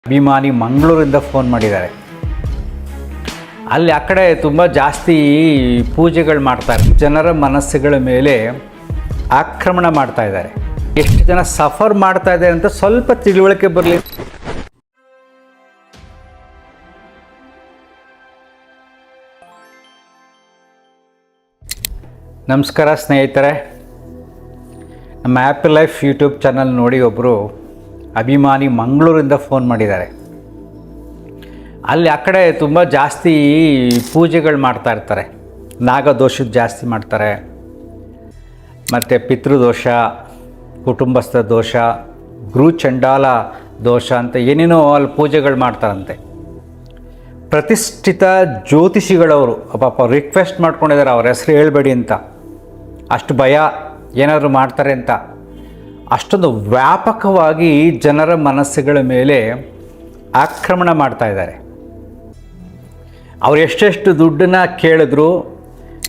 ಅಭಿಮಾನಿ ಮಂಗಳೂರಿಂದ ಫೋನ್ ಮಾಡಿದ್ದಾರೆ. ಅಲ್ಲಿ ಆ ಕಡೆ ತುಂಬ ಜಾಸ್ತಿ ಪೂಜೆಗಳು ಮಾಡ್ತಾರೆ. ಜನರ ಮನಸ್ಸುಗಳ ಮೇಲೆ ಆಕ್ರಮಣ ಮಾಡ್ತಾ ಇದ್ದಾರೆ. ಎಷ್ಟು ಜನ ಸಫರ್ ಮಾಡ್ತಾ ಇದ್ದಾರೆ ಅಂತ ಸ್ವಲ್ಪ ತಿಳುವಳಿಕೆ ಬರಲಿ. ನಮಸ್ಕಾರ ಸ್ನೇಹಿತರೆ, ನಮ್ಮ ಆ್ಯಪಲ್ ಲೈಫ್ ಯೂಟ್ಯೂಬ್ ಚಾನಲ್ ನೋಡಿ ಒಬ್ಬರು ಅಭಿಮಾನಿ ಮಂಗಳೂರಿಂದ ಫೋನ್ ಮಾಡಿದ್ದಾರೆ. ಅಲ್ಲಿ ಆ ಕಡೆ ತುಂಬ ಜಾಸ್ತಿ ಪೂಜೆಗಳು ಮಾಡ್ತಾ ಇರ್ತಾರೆ. ನಾಗದೋಷದ ಜಾಸ್ತಿ ಮಾಡ್ತಾರೆ, ಮತ್ತು ಪಿತೃದೋಷ, ಕುಟುಂಬಸ್ಥ ದೋಷ, ಗುರುಚಂಡಾಲ ದೋಷ ಅಂತ ಏನೇನೋ ಅಲ್ಲಿ ಪೂಜೆಗಳು ಮಾಡ್ತಾರಂತೆ. ಪ್ರತಿಷ್ಠಿತ ಜ್ಯೋತಿಷಿಗಳವರು ಪಾಪ ರಿಕ್ವೆಸ್ಟ್ ಮಾಡ್ಕೊಂಡಿದ್ದಾರೆ ಅವ್ರ ಹೆಸರು ಹೇಳಬೇಡಿ ಅಂತ. ಅಷ್ಟು ಭಯ ಏನಾದರೂ ಮಾಡ್ತಾರೆ ಅಂತ. ಅಷ್ಟೊಂದು ವ್ಯಾಪಕವಾಗಿ ಜನರ ಮನಸ್ಸುಗಳ ಮೇಲೆ ಆಕ್ರಮಣ ಮಾಡ್ತಾ ಇದ್ದಾರೆ. ಅವ್ರು ಎಷ್ಟೆಷ್ಟು ದುಡ್ಡನ್ನು ಕೇಳಿದ್ರು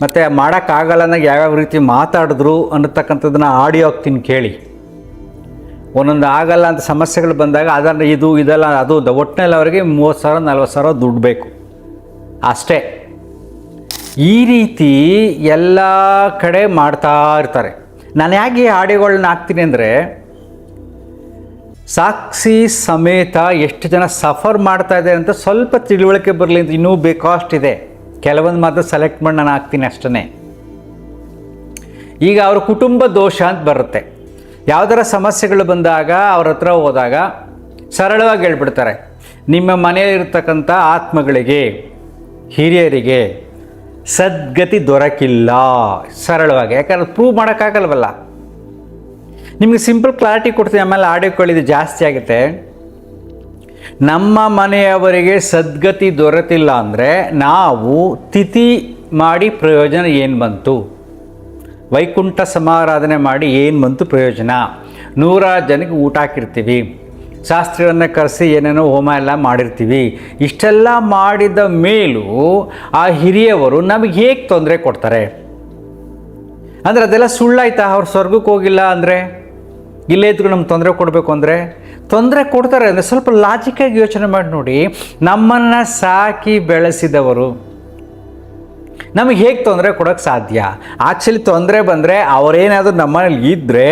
ಮತ್ತು ಮಾಡೋಕ್ಕಾಗಲ್ಲ ಅನ್ನೋ ಯಾವ್ಯಾವ ರೀತಿ ಮಾತಾಡಿದ್ರು ಅನ್ನತಕ್ಕಂಥದ್ದನ್ನು ಆಡಿಯೋ ಹಾಕ್ತೀನಿ ಕೇಳಿ. ಒಂದೊಂದು ಆಗಲ್ಲ ಅಂತ ಸಮಸ್ಯೆಗಳು ಬಂದಾಗ ಅದನ್ನು ಇದೆಲ್ಲ ಅದು ಒಟ್ಟಿನಲ್ಲಿ ಅವರಿಗೆ 30,000 40,000 ದುಡ್ಡು ಬೇಕು ಅಷ್ಟೇ. ಈ ರೀತಿ ಎಲ್ಲ ಕಡೆ ಮಾಡ್ತಾ ಇರ್ತಾರೆ. ನಾನು ಯಾಕೆ ಆಡಿಯೋಗಳನ್ನ ಹಾಕ್ತೀನಿ ಅಂದರೆ, ಸಾಕ್ಷಿ ಸಮೇತ ಎಷ್ಟು ಜನ ಸಫರ್ ಮಾಡ್ತಾ ಇದ್ದಾರೆ ಅಂತ ಸ್ವಲ್ಪ ತಿಳುವಳಿಕೆ ಬರಲಿ ಅಂತ. ಇನ್ನೂ ಬೇಕಾಷ್ಟಿದೆ, ಕೆಲವೊಂದು ಮಾತ್ರ ಸೆಲೆಕ್ಟ್ ಮಾಡಿ ನಾನು ಹಾಕ್ತೀನಿ ಅಷ್ಟೇ. ಈಗ ಅವ್ರ ಕುಟುಂಬ ದೋಷ ಅಂತ ಬರುತ್ತೆ. ಯಾವುದರ ಸಮಸ್ಯೆಗಳು ಬಂದಾಗ ಅವ್ರ ಹತ್ರ ಹೋದಾಗ ಸರಳವಾಗಿ ಹೇಳ್ಬಿಡ್ತಾರೆ, ನಿಮ್ಮ ಮನೆಯಲ್ಲಿರ್ತಕ್ಕಂಥ ಆತ್ಮಗಳಿಗೆ, ಹಿರಿಯರಿಗೆ ಸದ್ಗತಿ ದೊರಕಿಲ್ಲ. ಸರಳವಾಗಿ, ಯಾಕಂದ್ರೆ ಪ್ರೂವ್ ಮಾಡೋಕ್ಕಾಗಲ್ವಲ್ಲ. ನಿಮಗೆ ಸಿಂಪಲ್ ಕ್ಲಾರಿಟಿ ಕೊಡ್ತೀನಿ, ಆಮೇಲೆ ಆಡಿಯೋಗಳಿದು ಜಾಸ್ತಿ ಆಗುತ್ತೆ. ನಮ್ಮ ಮನೆಯವರಿಗೆ ಸದ್ಗತಿ ದೊರೆತಿಲ್ಲ ಅಂದರೆ ನಾವು ತಿಥಿ ಮಾಡಿ ಪ್ರಯೋಜನ ಏನು ಬಂತು? ವೈಕುಂಠ ಸಮಾರಾಧನೆ ಮಾಡಿ ಏನು ಬಂತು ಪ್ರಯೋಜನ? 100 ಜನಕ್ಕೆ ಊಟ ಹಾಕಿರ್ತೀವಿ, ಶಾಸ್ತ್ರಿಗಳನ್ನು ಕರೆಸಿ ಏನೇನೋ ಹೋಮ ಎಲ್ಲ ಮಾಡಿರ್ತೀವಿ. ಇಷ್ಟೆಲ್ಲ ಮಾಡಿದ ಮೇಲೂ ಆ ಹಿರಿಯವರು ನಮಗೆ ಹೇಗೆ ತೊಂದರೆ ಕೊಡ್ತಾರೆ? ಅಂದರೆ ಅದೆಲ್ಲ ಸುಳ್ಳಾಯ್ತಾ? ಅವ್ರು ಸ್ವರ್ಗಕ್ಕೆ ಹೋಗಿಲ್ಲ ಅಂದರೆ, ಇಲ್ಲೇ ಇದ್ರು ನಮ್ಗೆ ತೊಂದರೆ ಕೊಡಬೇಕು ಅಂದರೆ ತೊಂದರೆ ಕೊಡ್ತಾರೆ ಅಂದರೆ ಸ್ವಲ್ಪ ಲಾಜಿಕಾಗಿ ಯೋಚನೆ ಮಾಡಿ ನೋಡಿ. ನಮ್ಮನ್ನು ಸಾಕಿ ಬೆಳೆಸಿದವರು ನಮಗೆ ಹೇಗೆ ತೊಂದರೆ ಕೊಡೋಕ್ಕೆ ಸಾಧ್ಯ? ಆ್ಯಕ್ಚುಲಿ ತೊಂದರೆ ಬಂದರೆ ಅವರೇನಾದರೂ ನಮ್ಮನೇಲಿ ಇದ್ದರೆ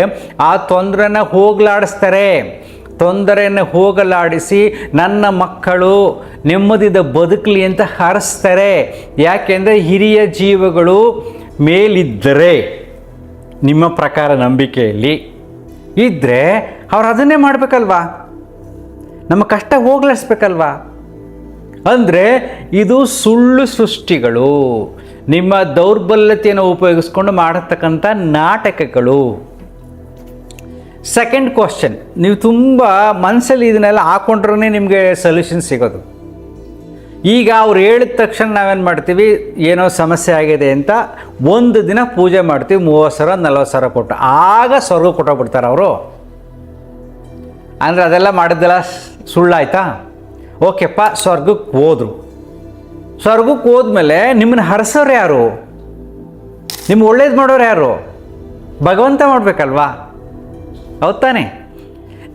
ಆ ತೊಂದರೆನ ಹೋಗಲಾಡಿಸ್ತಾರೆ. ತೊಂದರೆಯನ್ನು ಹೋಗಲಾಡಿಸಿ ನನ್ನ ಮಕ್ಕಳು ನೆಮ್ಮದಿದ ಬದುಕಲಿ ಅಂತ ಹಾರಿಸ್ತಾರೆ. ಯಾಕೆಂದರೆ ಹಿರಿಯ ಜೀವಗಳು ಮೇಲಿದ್ದರೆ, ನಿಮ್ಮ ಪ್ರಕಾರ ನಂಬಿಕೆಯಲ್ಲಿ ಇದ್ದರೆ ಅವ್ರು ಅದನ್ನೇ ಮಾಡಬೇಕಲ್ವಾ? ನಮ್ಮ ಕಷ್ಟ ಹೋಗಲಾಡಿಸ್ಬೇಕಲ್ವಾ? ಅಂದರೆ ಇದು ಸುಳ್ಳು ಸೃಷ್ಟಿಗಳು, ನಿಮ್ಮ ದೌರ್ಬಲ್ಯತೆಯನ್ನು ಉಪಯೋಗಿಸ್ಕೊಂಡು ಮಾಡತಕ್ಕಂಥ ನಾಟಕಗಳು. ಸೆಕೆಂಡ್ ಕ್ವಶನ್, ನೀವು ತುಂಬ ಮನಸ್ಸಲ್ಲಿ ಇದನ್ನೆಲ್ಲ ಹಾಕ್ಕೊಂಡ್ರೆ ನಿಮಗೆ ಸೊಲ್ಯೂಷನ್ ಸಿಗೋದು. ಈಗ ಅವ್ರು ಹೇಳಿದ ತಕ್ಷಣ ನಾವೇನು ಮಾಡ್ತೀವಿ, ಏನೋ ಸಮಸ್ಯೆ ಆಗಿದೆ ಅಂತ ಒಂದು ದಿನ ಪೂಜೆ ಮಾಡ್ತೀವಿ, 30,000 40,000 ಕೊಟ್ಟು. ಆಗ ಸ್ವರ್ಗ ಕೊಟ್ಟೋಗ್ಬಿಡ್ತಾರೆ ಅವರು. ಅಂದರೆ ಅದೆಲ್ಲ ಮಾಡಿದ್ದೆಲ್ಲ ಸುಳ್ಳಾಯ್ತಾ? ಓಕೆಪ್ಪ, ಸ್ವರ್ಗಕ್ಕೆ ಹೋದರು. ಸ್ವರ್ಗಕ್ಕೆ ಹೋದ್ಮೇಲೆ ನಿಮ್ಮನ್ನು ಹರಿಸೋರು ಯಾರು? ನಿಮ್ಗೆ ಒಳ್ಳೇದು ಮಾಡೋರು ಯಾರು? ಭಗವಂತ ಮಾಡಬೇಕಲ್ವಾ? ಹೌದು ತಾನೆ?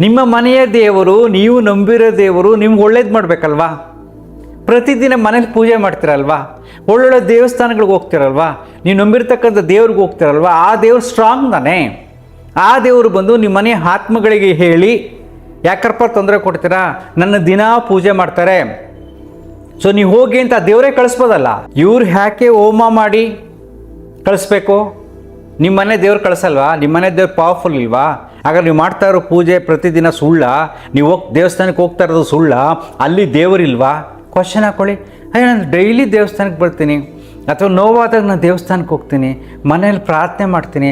ನಿಮ್ಮ ಮನೆಯ ದೇವರು, ನೀವು ನಂಬಿರೋ ದೇವರು ನಿಮ್ಗೆ ಒಳ್ಳೇದು ಮಾಡಬೇಕಲ್ವಾ? ಪ್ರತಿದಿನ ಮನೇಲಿ ಪೂಜೆ ಮಾಡ್ತೀರಲ್ವಾ? ಒಳ್ಳೊಳ್ಳೆ ದೇವಸ್ಥಾನಗಳಿಗೆ ಹೋಗ್ತಿರಲ್ವಾ? ನೀವು ನಂಬಿರ್ತಕ್ಕಂಥ ದೇವ್ರಿಗೆ ಹೋಗ್ತಿರಲ್ವಾ? ಆ ದೇವ್ರು ಸ್ಟ್ರಾಂಗ್ ತಾನೆ. ಆ ದೇವರು ಬಂದು ನಿಮ್ಮ ಮನೆಯ ಆತ್ಮಗಳಿಗೆ ಹೇಳಿ, ಯಾಕಪ್ಪ ತೊಂದರೆ ಕೊಡ್ತೀರಾ? ನನ್ನ ದಿನ ಪೂಜೆ ಮಾಡ್ತಾರೆ, ಸೊ ನೀವು ಹೋಗಿ ಅಂತ ದೇವರೇ ಕಳಿಸ್ಬೋದಲ್ಲ. ಇವ್ರು ಯಾಕೆ ಹೋಮ ಮಾಡಿ ಕಳಿಸ್ಬೇಕು? ನಿಮ್ಮ ಮನೆ ದೇವ್ರು ಕಳಿಸಲ್ವಾ? ನಿಮ್ಮ ಮನೆ ದೇವ್ರು ಪವರ್ಫುಲ್ ಇಲ್ವಾ? ಹಾಗಾದ್ರೆ ನೀವು ಮಾಡ್ತಾ ಇರೋ ಪೂಜೆ ಪ್ರತಿದಿನ ಸುಳ್ಳ? ನೀವು ದೇವಸ್ಥಾನಕ್ಕೆ ಹೋಗ್ತಾ ಇರೋದು ಸುಳ್ಳ? ಅಲ್ಲಿ ದೇವರಿಲ್ವಾ? ಕ್ವಶನ್ ಹಾಕ್ಕೊಳ್ಳಿ. ನಾನು ಡೈಲಿ ದೇವಸ್ಥಾನಕ್ಕೆ ಬರ್ತೀನಿ, ಅಥವಾ ನೋವಾದಾಗ ನಾನು ದೇವಸ್ಥಾನಕ್ಕೆ ಹೋಗ್ತೀನಿ, ಮನೇಲಿ ಪ್ರಾರ್ಥನೆ ಮಾಡ್ತೀನಿ.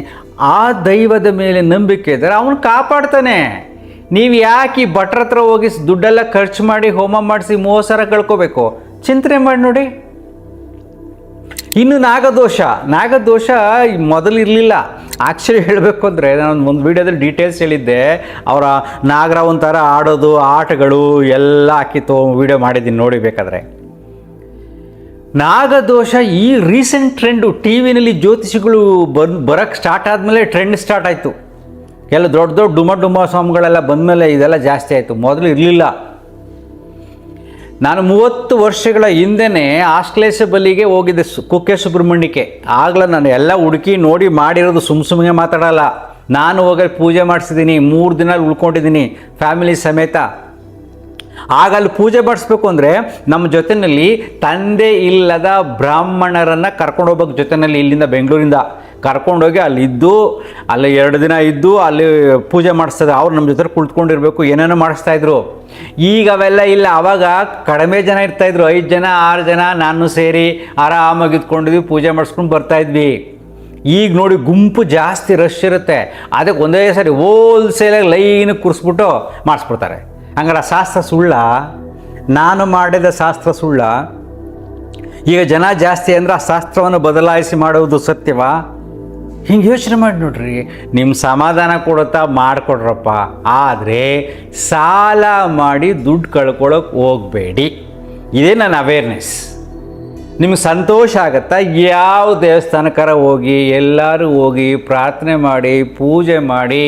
ಆ ದೈವದ ಮೇಲೆ ನಂಬಿಕೆ ಇದ್ದರೆ ಅವನು ಕಾಪಾಡ್ತಾನೆ. ನೀವು ಯಾಕೆ ಈ ಭಟ್ರ ಹತ್ರ ಹೋಗಿ ದುಡ್ಡೆಲ್ಲ ಖರ್ಚು ಮಾಡಿ ಹೋಮ ಮಾಡಿಸಿ 30,000 ಕಳ್ಕೋಬೇಕು? ಚಿಂತನೆ ಮಾಡಿ ನೋಡಿ. ಇನ್ನು ನಾಗದೋಷ ಮೊದಲು ಇರಲಿಲ್ಲ. ಆ್ಯಕ್ಚುಲಿ ಹೇಳಬೇಕು ಅಂದರೆ, ನಾನು ಒಂದು ವೀಡಿಯೋದಲ್ಲಿ ಡೀಟೇಲ್ಸ್ ಹೇಳಿದ್ದೆ. ಅವರ ನಾಗರಾವ್ ಥರ ಆಡೋದು, ಆಟಗಳು ಎಲ್ಲ ಹಾಕಿತ್ತು, ವೀಡಿಯೋ ಮಾಡಿದ್ದೀನಿ ನೋಡಿ ಬೇಕಾದರೆ. ನಾಗದೋಷ ಈ ರೀಸೆಂಟ್ ಟ್ರೆಂಡು. ಟಿ ವಿನಲ್ಲಿ ಜ್ಯೋತಿಷಿಗಳು ಬರೋಕ್ಕೆ ಸ್ಟಾರ್ಟ್ ಆದಮೇಲೆ ಟ್ರೆಂಡ್ ಸ್ಟಾರ್ಟ್ ಆಯಿತು. ಎಲ್ಲ ದೊಡ್ಡ ಡುಮ ಸ್ವಾಮಿಗಳೆಲ್ಲ ಬಂದಮೇಲೆ ಇದೆಲ್ಲ ಜಾಸ್ತಿ ಆಯಿತು. ಮೊದಲು ಇರಲಿಲ್ಲ. ನಾನು 30 ವರ್ಷಗಳ ಹಿಂದೆನೇ ಆಶ್ಲೇಷ ಬಲಿಗೆ ಹೋಗಿದ್ದೆ, ಕುಕ್ಕೆ ಸುಬ್ರಹ್ಮಣ್ಯಕ್ಕೆ. ಆಗಲೇ ನಾನು ಎಲ್ಲ ಹುಡುಕಿ ನೋಡಿ ಮಾಡಿರೋದು, ಸುಮ್ಮನೆ ಮಾತಾಡಲ್ಲ. ನಾನು ಹೋಗಿ ಪೂಜೆ ಮಾಡಿಸಿದ್ದೀನಿ, 3 ದಿನ ಉಳ್ಕೊಂಡಿದ್ದೀನಿ ಫ್ಯಾಮಿಲಿ ಸಮೇತ. ಆಗ ಅಲ್ಲಿ ಪೂಜೆ ಮಾಡಿಸ್ಬೇಕು ಅಂದರೆ ನಮ್ಮ ಜೊತೆಯಲ್ಲಿ ತಂದೆ ಇಲ್ಲದ ಬ್ರಾಹ್ಮಣರನ್ನು ಕರ್ಕೊಂಡು ಹೋಗ್ಬೇಕು. ಜೊತೆಯಲ್ಲಿ ಇಲ್ಲಿಂದ ಬೆಂಗಳೂರಿಂದ ಕರ್ಕೊಂಡೋಗಿ ಅಲ್ಲಿದ್ದು, ಅಲ್ಲಿ 2 ದಿನ ಇದ್ದು ಅಲ್ಲಿ ಪೂಜೆ ಮಾಡಿಸ್ತದೆ. ಅವ್ರು ನಮ್ಮ ಜೊತೆ ಕುಳಿತುಕೊಂಡಿರ್ಬೇಕು, ಏನೇನೋ ಮಾಡಿಸ್ತಾಯಿದ್ರು. ಈಗ ಅವೆಲ್ಲ ಇಲ್ಲ. ಆವಾಗ ಕಡಿಮೆ ಜನ ಇರ್ತಾಯಿದ್ರು, 5 ಜನ 6 ಜನ ನಾನು ಸೇರಿ ಆರಾಮಾಗಿ ಇದ್ಕೊಂಡಿದ್ವಿ, ಪೂಜೆ ಮಾಡಿಸ್ಕೊಂಡು ಬರ್ತಾಯಿದ್ವಿ. ಈಗ ನೋಡಿ ಗುಂಪು ಜಾಸ್ತಿ ರಶ್ ಇರುತ್ತೆ. ಅದಕ್ಕೆ ಒಂದೇ ಸರಿ ಹೋಲ್ಸೇಲಾಗಿ ಲೈನಿಗೆ ಕೂರಿಸ್ಬಿಟ್ಟು ಮಾಡಿಸ್ಬಿಡ್ತಾರೆ. ಹಂಗಾರೆ ಶಾಸ್ತ್ರ ಸುಳ್ಳ? ನಾನು ಮಾಡಿದ ಶಾಸ್ತ್ರ ಸುಳ್ಳ? ಈಗ ಜನ ಜಾಸ್ತಿ ಅಂದರೆ ಆ ಶಾಸ್ತ್ರವನ್ನು ಬದಲಾಯಿಸಿ ಮಾಡುವುದು ಸತ್ಯವಾ? ಹಿಂಗೆ ಯೋಚನೆ ಮಾಡಿ ನೋಡ್ರಿ. ನಿಮ್ಮ ಸಮಾಧಾನ ಕೊಡುತ್ತಾ ಮಾಡಿಕೊಡ್ರಪ್ಪ, ಆದರೆ ಸಾಲ ಮಾಡಿ ದುಡ್ಡು ಕಳ್ಕೊಳ್ಳೋಕೆ ಹೋಗಬೇಡಿ. ಇದೇ ನನ್ನ ಅವೇರ್ನೆಸ್. ನಿಮ್ಗೆ ಸಂತೋಷ ಆಗುತ್ತಾ? ಯಾವ ದೇವಸ್ಥಾನಕ್ಕಾರ ಹೋಗಿ, ಎಲ್ಲರೂ ಹೋಗಿ ಪ್ರಾರ್ಥನೆ ಮಾಡಿ ಪೂಜೆ ಮಾಡಿ,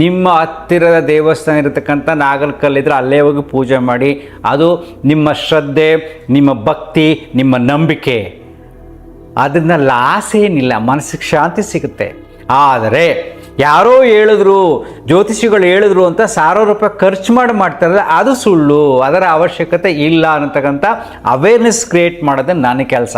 ನಿಮ್ಮ ಹತ್ತಿರದ ದೇವಸ್ಥಾನ ಇರತಕ್ಕಂಥ ನಾಗರಕಲ್ಲಿದ್ದರೆ ಅಲ್ಲೇ ಹೋಗಿ ಪೂಜೆ ಮಾಡಿ. ಅದು ನಿಮ್ಮ ಶ್ರದ್ಧೆ, ನಿಮ್ಮ ಭಕ್ತಿ, ನಿಮ್ಮ ನಂಬಿಕೆ. ಅದರಿಂದ ಲಾಸ್ ಏನಿಲ್ಲ, ಮನಸ್ಸಿಗೆ ಶಾಂತಿ ಸಿಗುತ್ತೆ. ಆದರೆ ಯಾರೋ ಹೇಳಿದ್ರು, ಜ್ಯೋತಿಷಿಗಳು ಹೇಳಿದ್ರು ಅಂತ 1000 ರೂಪಾಯಿ ಖರ್ಚು ಮಾಡ್ತಾರಲ್ಲ, ಅದು ಸುಳ್ಳು. ಅದರ ಅವಶ್ಯಕತೆ ಇಲ್ಲ ಅನ್ನತಕ್ಕಂಥ ಅವೇರ್ನೆಸ್ ಕ್ರಿಯೇಟ್ ಮಾಡೋದೇ ನನ್ನ ಕೆಲಸ.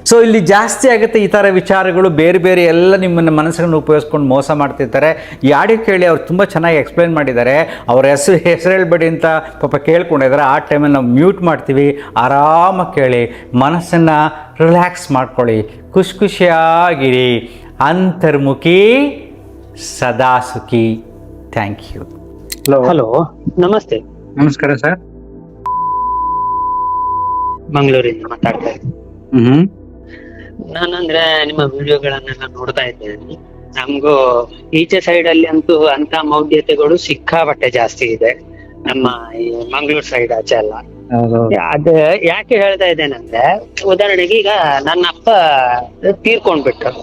ಸೊ ಇಲ್ಲಿ ಜಾಸ್ತಿ ಆಗುತ್ತೆ ಈ ಥರ ವಿಚಾರಗಳು. ಬೇರೆ ಬೇರೆ ಎಲ್ಲ ನಿಮ್ಮನ್ನು ಮನಸ್ಸನ್ನು ಉಪಯೋಗಿಸ್ಕೊಂಡು ಮೋಸ ಮಾಡ್ತಿರ್ತಾರೆ. ಈ ಆಡಿಯೋ ಕೇಳಿ ಅವ್ರು ತುಂಬ ಚೆನ್ನಾಗಿ ಎಕ್ಸ್ಪ್ಲೈನ್ ಮಾಡಿದ್ದಾರೆ. ಅವ್ರ ಹೆಸರು ಹೇಳ್ಬೇಡಿ ಅಂತ ಪಾಪ ಕೇಳ್ಕೊಂಡಿದ್ದಾರೆ. ಆ ಟೈಮಲ್ಲಿ ನಾವು ಮ್ಯೂಟ್ ಮಾಡ್ತೀವಿ. ಆರಾಮಾಗಿ ಕೇಳಿ, ಮನಸ್ಸನ್ನು ರಿಲ್ಯಾಕ್ಸ್ ಮಾಡ್ಕೊಳ್ಳಿ, ಖುಷಿಯಾಗಿರಿ. ಅಂತರ್ಮುಖಿ ಸದಾ ಸುಖಿ. Thank you. ಹಲೋ, ನಮಸ್ತೆ. ನಮಸ್ಕಾರ ಸರ್. ಮಂಗಳೂರಿಂದ ಮಾತಾಡ್ತಾ ಇದ್ದೀನಿ. ನಾನಂದ್ರೆ ನಿಮ್ಮ ವಿಡಿಯೋಗಳನ್ನೆಲ್ಲ ನೋಡ್ತಾ ಇದ್ದೇನೆ. ನಮ್ಗೂ ಈಚೆ ಸೈಡ್ ಅಲ್ಲಿ ಅಂತೂ ಅಂತ ಮೌಢ್ಯತೆಗಳು ಸಿಕ್ಕಾಪಟ್ಟೆ ಜಾಸ್ತಿ ಇದೆ, ನಮ್ಮ ಈ ಮಂಗಳೂರು ಸೈಡ್ ಆಚೆ ಎಲ್ಲ. ಅದ ಯಾಕೆ ಹೇಳ್ತಾ ಇದ್ದೇನಂದ್ರೆ, ಉದಾಹರಣೆಗೆ ಈಗ ನನ್ನ ಅಪ್ಪ ತೀರ್ಕೊಂಡ್ಬಿಟ್ರು.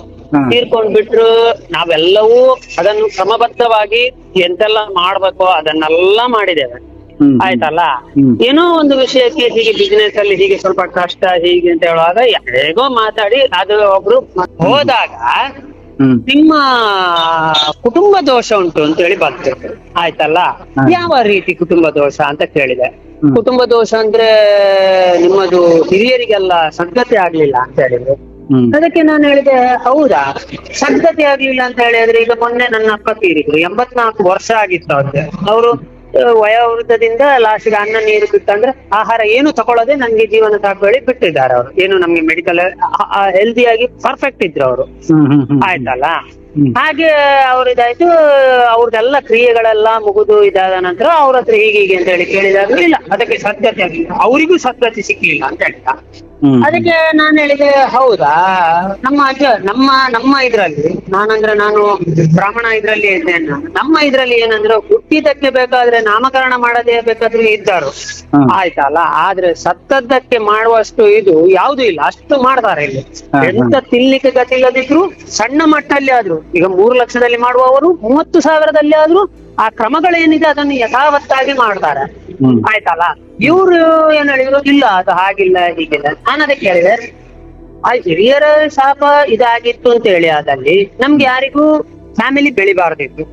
ನಾವೆಲ್ಲವೂ ಅದನ್ನು ಕ್ರಮಬದ್ಧವಾಗಿ ಎಂತೆಲ್ಲ ಮಾಡ್ಬೇಕೋ ಅದನ್ನೆಲ್ಲ ಮಾಡಿದ್ದೇವೆ, ಆಯ್ತಲ್ಲ. ಏನೋ ಒಂದು ವಿಷಯಕ್ಕೆ ಹೀಗೆ ಬಿಸ್ನೆಸ್ ಅಲ್ಲಿ ಹೀಗೆ ಸ್ವಲ್ಪ ಕಷ್ಟ ಹೀಗೆ ಅಂತ ಹೇಳುವಾಗ ಹೇಗೋ ಮಾತಾಡಿ ಅದು ಒಬ್ರು ಹೋದಾಗ ನಿಮ್ಮ ಕುಟುಂಬ ದೋಷ ಉಂಟು ಅಂತ ಹೇಳಿ ಬಂತು, ಆಯ್ತಲ್ಲ. ಯಾವ ರೀತಿ ಕುಟುಂಬ ದೋಷ ಅಂತ ಕೇಳಿದೆ. ಕುಟುಂಬ ದೋಷ ಅಂದ್ರೆ ನಿಮ್ಮದು ಹಿರಿಯರಿಗೆಲ್ಲ ಸದ್ಗತಿ ಆಗ್ಲಿಲ್ಲ ಅಂತ ಹೇಳಿದ್ರು. ಅದಕ್ಕೆ ನಾನು ಹೇಳಿದೆ, ಹೌದಾ ಸದ್ಗತಿ ಆಗ್ಲಿಲ್ಲ ಅಂತ ಹೇಳಿದ್ರೆ, ಈಗ ಮೊನ್ನೆ ನನ್ನ ಅಪ್ಪ ತೀರಿದ್ರು, 84 ವರ್ಷ ಆಗಿತ್ತು ಅವ್ರಿಗೆ. ಅವರು ವಯೋವೃದ್ಧದಿಂದ ಲಾಸ್ಟ್ಗೆ ಅನ್ನ ನೀರು ಬಿಟ್ಟಂದ್ರೆ ಆಹಾರ ಏನು ತಗೊಳ್ಳೋದೆ ನನ್ಗೆ ಜೀವನ ಸಾಕು ಹೇಳಿ ಬಿಟ್ಟಿದ್ದಾರೆ ಅವರು. ಏನು ನಮ್ಗೆ ಮೆಡಿಕಲ್ ಹೆಲ್ದಿಯಾಗಿ ಪರ್ಫೆಕ್ಟ್ ಇದ್ರು ಅವರು, ಆಯ್ತಲ್ಲ. ಹಾಗೆ ಅವ್ರಿದಾಯ್ತು, ಅವ್ರದ್ದೆಲ್ಲ ಕ್ರಿಯೆಗಳೆಲ್ಲ ಮುಗಿದು ಇದಾದ ನಂತರ ಅವ್ರ ಹತ್ರ ಹೀಗೆ ಅಂತ ಹೇಳಿ ಕೇಳಿದಾಗ ಇಲ್ಲ ಅದಕ್ಕೆ ಸದ್ಗತಿ ಆಗಿಲ್ಲ, ಅವರಿಗೂ ಸದ್ಗತಿ ಸಿಕ್ಲಿಲ್ಲ ಅಂತ ಹೇಳಿದ. ಅದಕ್ಕೆ ನಾನು ಹೇಳಿದೆ, ಹೌದಾ ನಮ್ಮ ಅಜ್ಜ ನಮ್ಮ ಇದ್ರಲ್ಲಿ ನಾನು ಬ್ರಾಹ್ಮಣ ಇದ್ರಲ್ಲಿ ಇದ್ದೇನೆ. ನಮ್ಮ ಇದ್ರಲ್ಲಿ ಏನಂದ್ರೆ ಹುಟ್ಟಿದಕ್ಕೆ ಬೇಕಾದ್ರೆ ನಾಮಕರಣ ಮಾಡದೇ ಬೇಕಾದ್ರೂ ಇದ್ದಾರು, ಆಯ್ತಲ್ಲ. ಆದ್ರೆ ಸತ್ತದ್ದಕ್ಕೆ ಮಾಡುವಷ್ಟು ಇದು ಯಾವ್ದು ಇಲ್ಲ, ಅಷ್ಟು ಮಾಡ್ತಾರೆ ಇಲ್ಲಿ. ಎಂತ ತಿನ್ಲಿಕ್ಕೆ ಗತಿ ಇಲ್ಲದಿದ್ರು ಸಣ್ಣ ಮಟ್ಟಲ್ಲಿ ಆದ್ರು, ಈಗ 3 ಲಕ್ಷದಲ್ಲಿ ಮಾಡುವವರು 30,000ದಲ್ಲಿ ಆದ್ರೂ ಆ ಕ್ರಮಗಳೇನಿದೆ ಅದನ್ನು ಯಥಾವತ್ತಾಗಿ ಮಾಡ್ತಾರೆ, ಆಯ್ತಲ್ಲ. ಇವ್ರು ಏನ್ ಹೇಳಿದ್ರು, ಇಲ್ಲ ಅದು ಹಾಗಿಲ್ಲ ಹೀಗಿಲ್ಲ. ನಾನು ಅದಕ್ಕೆ ಹೇಳಿದೆ, ಆ ಹಿರಿಯರ ಶಾಪ ಇದಾಗಿತ್ತು ಅಂತ ಹೇಳಿ ಆದಲ್ಲಿ ನಮ್ಗೆ ಯಾರಿಗೂ ಫ್ಯಾಮಿಲಿ ಬೆಳಿಬಾರ್ದಿತ್ತು